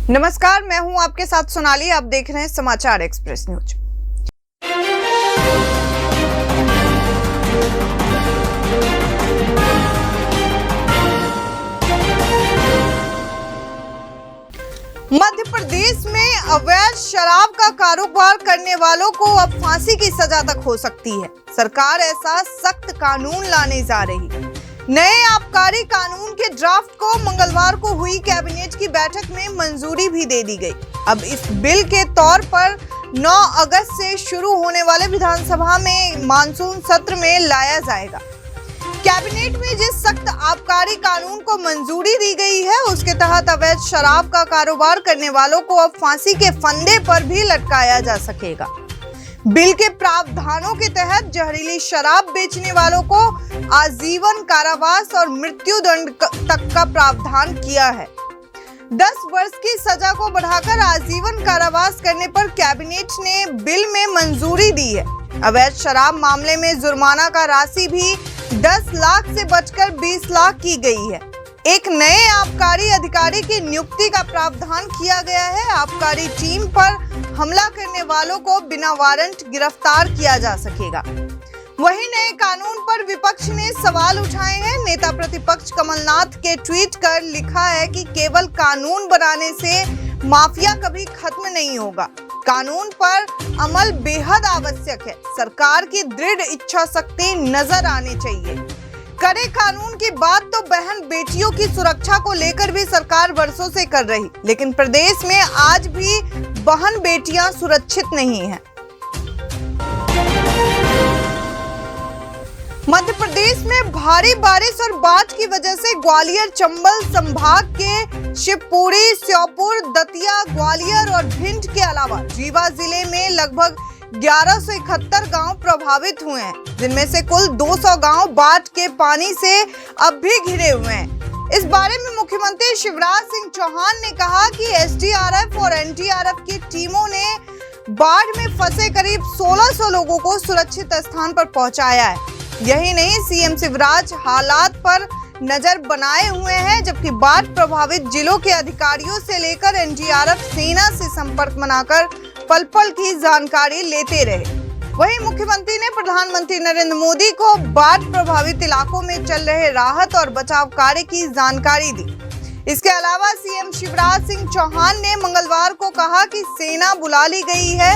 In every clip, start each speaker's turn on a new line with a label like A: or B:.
A: नमस्कार, मैं हूं आपके साथ सोनाली। आप देख रहे हैं समाचार एक्सप्रेस न्यूज। मध्य प्रदेश में अवैध शराब का कारोबार करने वालों को अब फांसी की सजा तक हो सकती है। सरकार ऐसा सख्त कानून लाने जा रही है। नए आबकारी कानून के ड्राफ्ट को मंगलवार को हुई कैबिनेट की बैठक में मंजूरी भी दे दी गई। अब इस बिल के तौर पर 9 अगस्त से शुरू होने वाले विधानसभा में मानसून सत्र में लाया जाएगा। कैबिनेट में जिस सख्त आबकारी कानून को मंजूरी दी गई है, उसके तहत अवैध शराब का कारोबार करने वालों को अब फांसी के फंदे पर भी लटकाया जा सकेगा। बिल के प्रावधानों के तहत जहरीली शराब बेचने वालों को आजीवन कारावास और मृत्यु दंड तक का प्रावधान किया है। 10 वर्ष की सजा को बढ़ाकर आजीवन कारावास करने पर कैबिनेट ने बिल में मंजूरी दी है। अवैध शराब मामले में जुर्माना का राशि भी 10 लाख से बढ़कर 20 लाख की गई है। एक नए आबकारी अधिकारी की नियुक्ति का प्रावधान किया गया है। आबकारी टीम पर हमला करने वालों को बिना वारंट गिरफ्तार किया जा सकेगा। वहीं नए कानून पर विपक्ष ने सवाल उठाए हैं। नेता प्रतिपक्ष कमलनाथ के ट्वीट कर लिखा है कि केवल कानून बनाने से माफिया कभी खत्म नहीं होगा। कानून पर अमल बेहद आवश्यक है। सरकार की दृढ़ इच्छा शक्ति नजर आनी चाहिए। कड़े कानून की बात तो बहन बेटियों की सुरक्षा को लेकर भी सरकार वर्षों से कर रही, लेकिन प्रदेश में आज भी बहन बेटियां सुरक्षित नहीं हैं। मध्य प्रदेश में भारी बारिश और बाढ़ की वजह से ग्वालियर चंबल संभाग के शिवपुरी, श्योपुर, दतिया, ग्वालियर और भिंड के अलावा रीवा जिले में लगभग 1171 गांव प्रभावित हुए हैं, जिनमें से कुल 200 गांव बाढ़ के पानी से अब भी घिरे हुए हैं। इस बारे में मुख्यमंत्री शिवराज सिंह चौहान ने कहा कि एसडीआरएफ और एनडीआरएफ की टीमों ने बाढ़ में फंसे करीब 1600 लोगों को सुरक्षित स्थान पर पहुंचाया है। यही नहीं, सीएम शिवराज हालात पर नजर बनाए हुए हैं, जबकि बाढ़ प्रभावित जिलों के अधिकारियों से लेकर एनडीआरएफ सेना से संपर्क बनाकर पल पल की जानकारी लेते रहे। वहीं मुख्यमंत्री ने प्रधानमंत्री नरेंद्र मोदी को बाढ़ प्रभावित इलाकों में चल रहे राहत और बचाव कार्य की जानकारी दी। इसके अलावा सीएम शिवराज सिंह चौहान ने मंगलवार को कहा कि सेना बुला ली गई है।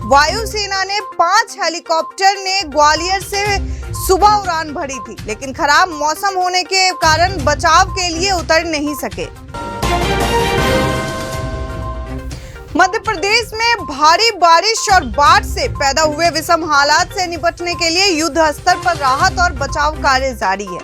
A: वायुसेना ने 5 हेलीकॉप्टर ने ग्वालियर से सुबह उड़ान भरी थी, लेकिन खराब मौसम होने के कारण बचाव के लिए उतर नहीं सके। मध्य प्रदेश में भारी बारिश और बाढ़ से पैदा हुए विषम हालात से निपटने के लिए युद्ध स्तर पर राहत और बचाव कार्य जारी है।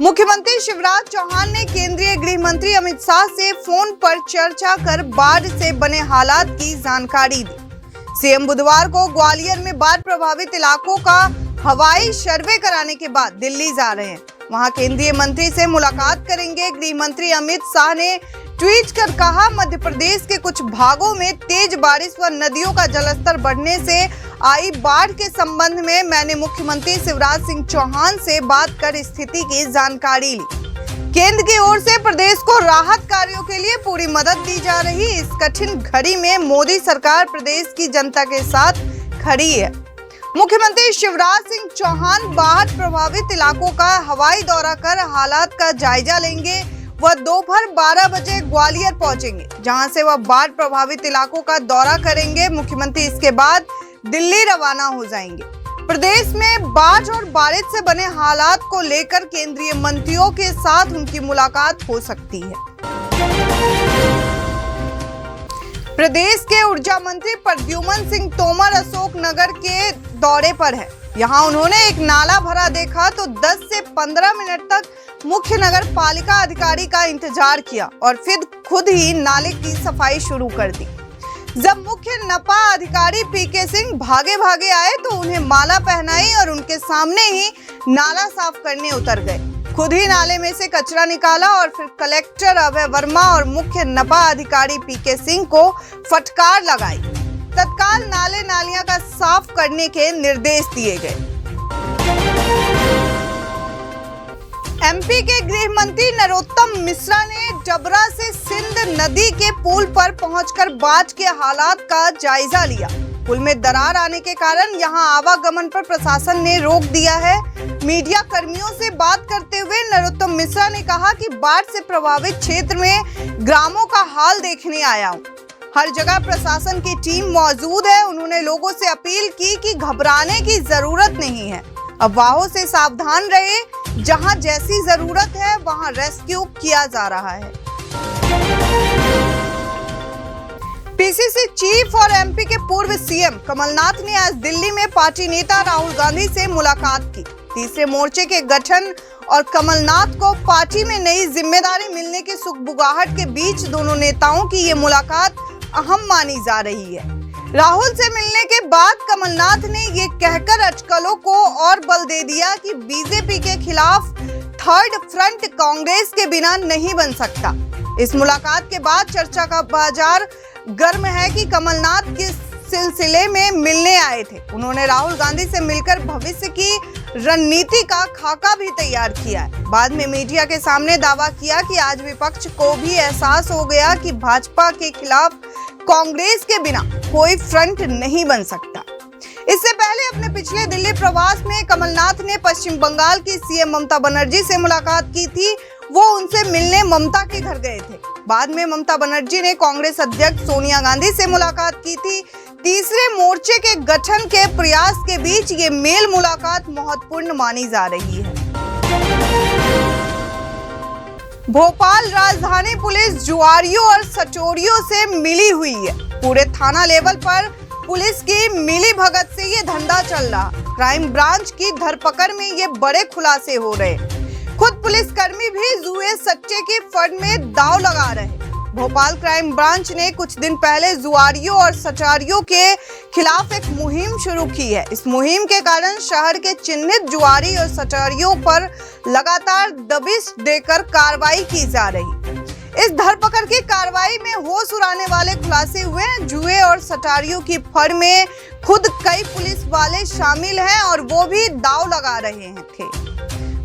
A: मुख्यमंत्री शिवराज चौहान ने केंद्रीय गृह मंत्री अमित शाह से फोन पर चर्चा कर बाढ़ से बने हालात की जानकारी दी। सीएम बुधवार को ग्वालियर में बाढ़ प्रभावित इलाकों का हवाई सर्वे कराने के बाद दिल्ली जा रहे हैं। वहां केंद्रीय मंत्री से मुलाकात करेंगे। गृह मंत्री अमित शाह ने ट्वीट कर कहा, मध्य प्रदेश के कुछ भागों में तेज बारिश व नदियों का जलस्तर बढ़ने से आई बाढ़ के संबंध में मैंने मुख्यमंत्री शिवराज सिंह चौहान से बात कर स्थिति की जानकारी ली। केंद्र की ओर से प्रदेश को राहत कार्यों के लिए पूरी मदद दी जा रही। इस कठिन घड़ी में मोदी सरकार प्रदेश की जनता के साथ खड़ी है। मुख्यमंत्री शिवराज सिंह चौहान बाढ़ प्रभावित इलाकों का हवाई दौरा कर हालात का जायजा लेंगे। वह दोपहर 12 बजे ग्वालियर पहुंचेंगे, जहां से वह बाढ़ प्रभावित इलाकों का दौरा करेंगे। मुख्यमंत्री इसके बाद दिल्ली रवाना हो जाएंगे। प्रदेश में बाढ़ और बारिश से बने हालात को लेकर केंद्रीय मंत्रियों के साथ उनकी मुलाकात हो सकती है। प्रदेश के ऊर्जा मंत्री प्रद्युमन सिंह तोमर अशोकनगर के दौरे पर है। यहां उन्होंने एक नाला भरा देखा तो 10 से 15 मिनट तक मुख्य नगर पालिका अधिकारी का इंतजार किया और फिर खुद ही नाले की सफाई शुरू कर दी। जब मुख्य नपा अधिकारी पीके सिंह भागे भागे आए तो उन्हें माला पहनाई और उनके सामने ही नाला साफ करने उतर गए। खुद ही नाले में से कचरा निकाला और फिर कलेक्टर अभय वर्मा और मुख्य नपा अधिकारी पीके सिंह को फटकार लगाई। तत्काल नाले नालियां का साफ करने के निर्देश दिए गए। एमपी के गृह मंत्री नरोत्तम मिश्रा ने डबरा से सिंध नदी के पुल पर पहुंचकर बाढ़ के हालात का जायजा लिया। पुल में दरार आने के कारण यहां आवागमन पर प्रशासन ने रोक दिया है। मीडिया कर्मियों से बात करते हुए नरोत्तम मिश्रा ने कहा कि बाढ़ से प्रभावित क्षेत्र में ग्रामों का हाल देखने आया हूं। हर जगह प्रशासन की टीम मौजूद है। उन्होंने लोगों से अपील की कि घबराने की जरूरत नहीं है, अफवाहों से सावधान रहे। जहां जैसी जरूरत है वहां रेस्क्यू किया जा रहा है। पीसीसी चीफ और एमपी के पूर्व सीएम कमलनाथ ने आज दिल्ली में पार्टी नेता राहुल गांधी से मुलाकात की। तीसरे मोर्चे के गठन और कमलनाथ को पार्टी में नई जिम्मेदारी मिलने की सुगबुगाहट के बीच दोनों नेताओं की ये मुलाकात अहम मानी जा रही है। राहुल से मिलने के बाद कमलनाथ ने ये कहकर अटकलों को और बल दे दिया कि बीजेपी के खिलाफ थर्ड फ्रंट कांग्रेस के बिना नहीं बन सकता। इस मुलाकात के बाद चर्चा का बाजार गर्म है कि कमलनाथ किस सिलसिले में मिलने आए थे। उन्होंने राहुल गांधी से मिलकर भविष्य की रणनीति का खाका भी तैयार किया है। बाद में मीडिया के सामने दावा किया कि आज विपक्ष को भी एहसास हो गया कि भाजपा के खिलाफ कांग्रेस के बिना कोई फ्रंट नहीं बन सकता। इससे पहले अपने पिछले दिल्ली प्रवास में कमलनाथ ने पश्चिम बंगाल की सीएम ममता बनर्जी से मुलाकात की थी। वो उनसे मिलने ममता के घर गए थे। बाद में ममता बनर्जी ने कांग्रेस अध्यक्ष सोनिया गांधी से मुलाकात की थी। तीसरे मोर्चे के गठन के प्रयास के बीच ये मेल मुलाकात महत्वपूर्ण मानी जा रही है। भोपाल राजधानी पुलिस जुआरियों और सचोरियों से मिली हुई है। पूरे थाना लेवल पर पुलिस की मिली भगत से ये धंधा चल रहा। क्राइम ब्रांच की धरपकड़ में ये बड़े खुलासे हो रहे। खुद पुलिसकर्मी भी जुए सट्टे की फंड में दांव लगा रहे। भोपाल क्राइम ब्रांच ने कुछ दिन पहले जुआरियों और सचारियों के खिलाफ एक मुहिम शुरू की है। इस मुहिम के कारण शहर के चिन्हित जुआरी और सचारियों पर लगातार दबिश देकर कार्रवाई की जा रही। इस धरपकड़ की कार्रवाई में होश उड़ाने वाले खुलासे हुए हैं। जुए और सटारियों की फड़ में खुद कई पुलिस वाले शामिल हैं और वो भी दांव लगा रहे थे।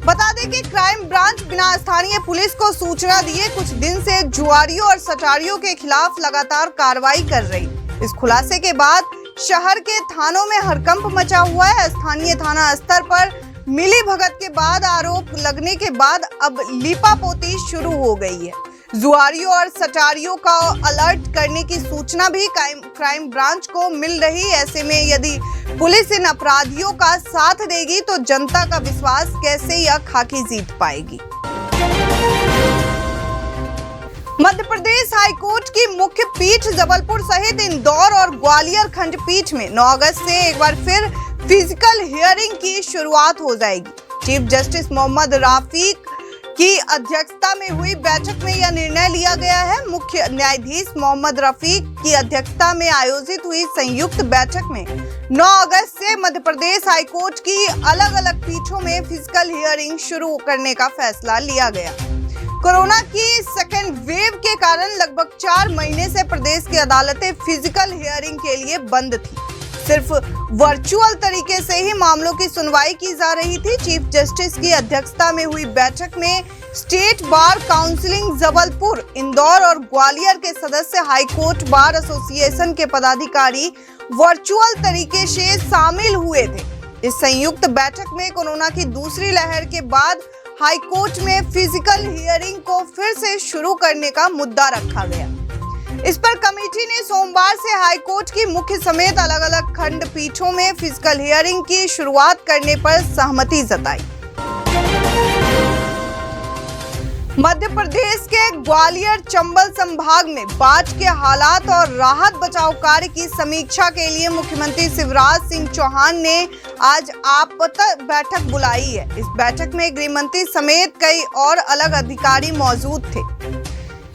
A: बता दें कि क्राइम ब्रांच बिना स्थानीय पुलिस को सूचना दिए कुछ दिन से जुआरियों और सटारियों के खिलाफ लगातार कार्रवाई कर रही। इस खुलासे के बाद शहर के थानों में हड़कंप मचा हुआ है। स्थानीय थाना स्तर पर मिली भगत के बाद आरोप लगने के बाद अब लीपापोती शुरू हो गई है। जुआरियों और सटारियों का अलर्ट करने की सूचना भी क्राइम ब्रांच को मिल रही। ऐसे में यदि पुलिस इन अपराधियों का साथ देगी तो जनता का विश्वास कैसे यह खाकी जीत पाएगी। मध्य प्रदेश हाईकोर्ट की मुख्य पीठ जबलपुर सहित इंदौर और ग्वालियर खंडपीठ में 9 अगस्त से एक बार फिर फिजिकल हियरिंग की शुरुआत हो जाएगी। चीफ जस्टिस मोहम्मद रफीक की अध्यक्षता में हुई बैठक में यह निर्णय लिया गया है। मुख्य न्यायाधीश मोहम्मद रफीक की अध्यक्षता में आयोजित हुई संयुक्त बैठक में 9 अगस्त से मध्य प्रदेश हाईकोर्ट की अलग अलग पीठों में फिजिकल हियरिंग शुरू करने का फैसला लिया गया। कोरोना की सेकेंड वेव के कारण लगभग 4 महीने से प्रदेश की अदालतें फिजिकल हियरिंग के लिए बंद थी। सिर्फ वर्चुअल तरीके से ही मामलों की सुनवाई की जा रही थी। चीफ जस्टिस की अध्यक्षता में हुई बैठक में state bar counselling Jabalpur, Indore और ग्वालियर के सदस्य, हाईकोर्ट बार एसोसिएशन के पदाधिकारी वर्चुअल तरीके से शामिल हुए थे। इस संयुक्त बैठक में कोरोना की दूसरी लहर के बाद हाईकोर्ट में फिजिकल हियरिंग को फिर से शुरू करने का मुद्दा रखा गया। इस पर कमेटी ने सोमवार से हाईकोर्ट की मुख्य समेत अलग अलग खंडपीठों में फिजिकल हियरिंग की शुरुआत करने पर सहमति जताई। मध्य प्रदेश के ग्वालियर चंबल संभाग में बाढ़ के हालात और राहत बचाव कार्य की समीक्षा के लिए मुख्यमंत्री शिवराज सिंह चौहान ने आज आपात बैठक बुलाई है। इस बैठक में गृह मंत्री समेत कई और अलग अधिकारी मौजूद थे।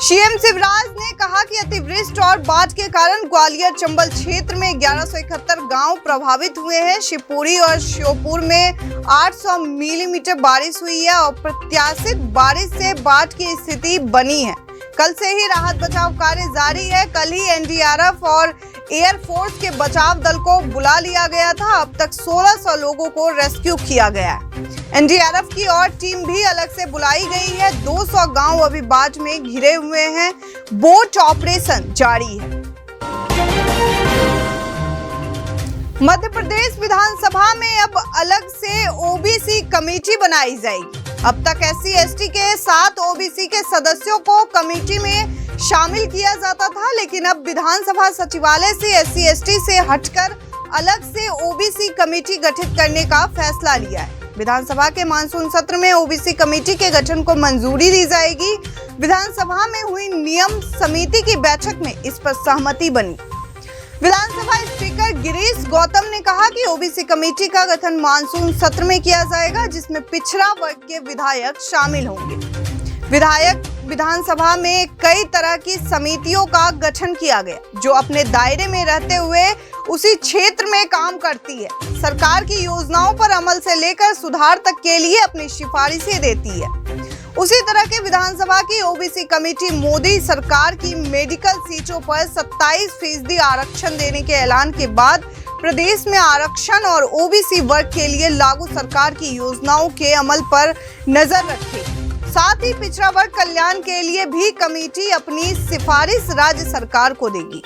A: सीएम शिवराज ने कहा कि अतिवृष्टि और बाढ़ के कारण ग्वालियर चंबल क्षेत्र में 1171 गांव प्रभावित हुए हैं। शिवपुरी और श्योपुर में 800 मिलीमीटर बारिश हुई है और प्रत्याशित बारिश से बाढ़ की स्थिति बनी है। कल से ही राहत बचाव कार्य जारी है। कल ही एनडीआरएफ और एयरफोर्स के बचाव दल को बुला लिया गया था। अब तक 1600 लोगों को रेस्क्यू किया गया है। एनडीआरएफ की और टीम भी अलग से बुलाई गई है। 200 गांव अभी बाढ़ में घिरे हुए हैं। बोट ऑपरेशन जारी है। मध्य प्रदेश विधानसभा में अब अलग से ओबीसी कमेटी बनाई जाएगी। अब तक एससी एसटी के 7 ओबीसी के सदस्यों को कमेटी में शामिल किया जाता था, लेकिन अब विधानसभा सचिवालय से एससी एसटी से हटकर अलग से ओबीसी कमेटी गठित करने का फैसला लिया है। विधानसभा के मानसून सत्र में ओबीसी कमेटी के गठन को मंजूरी दी जाएगी। विधानसभा में हुई नियम समिति की बैठक में इस पर सहमति बनी। विधानसभा स्पीकर गिरीश गौतम ने कहा कि ओबीसी कमेटी का गठन मानसून सत्र में किया जाएगा, जिसमें पिछड़ा वर्ग के विधायक शामिल होंगे। विधानसभा में कई तरह की समितियों का गठन किया गया, जो अपने दायरे में रहते हुए उसी क्षेत्र में काम करती है। सरकार की योजनाओं पर अमल से लेकर सुधार तक के लिए अपनी सिफारिशें देती है। उसी तरह के विधानसभा की ओबीसी कमेटी मोदी सरकार की मेडिकल सीटों पर 27% आरक्षण देने के ऐलान के बाद प्रदेश में आरक्षण और ओबीसी वर्ग के लिए लागू सरकार की योजनाओं के अमल पर नजर रखेगी। साथ ही पिछड़ा वर्ग कल्याण के लिए भी कमेटी अपनी सिफारिश राज्य सरकार को देगी।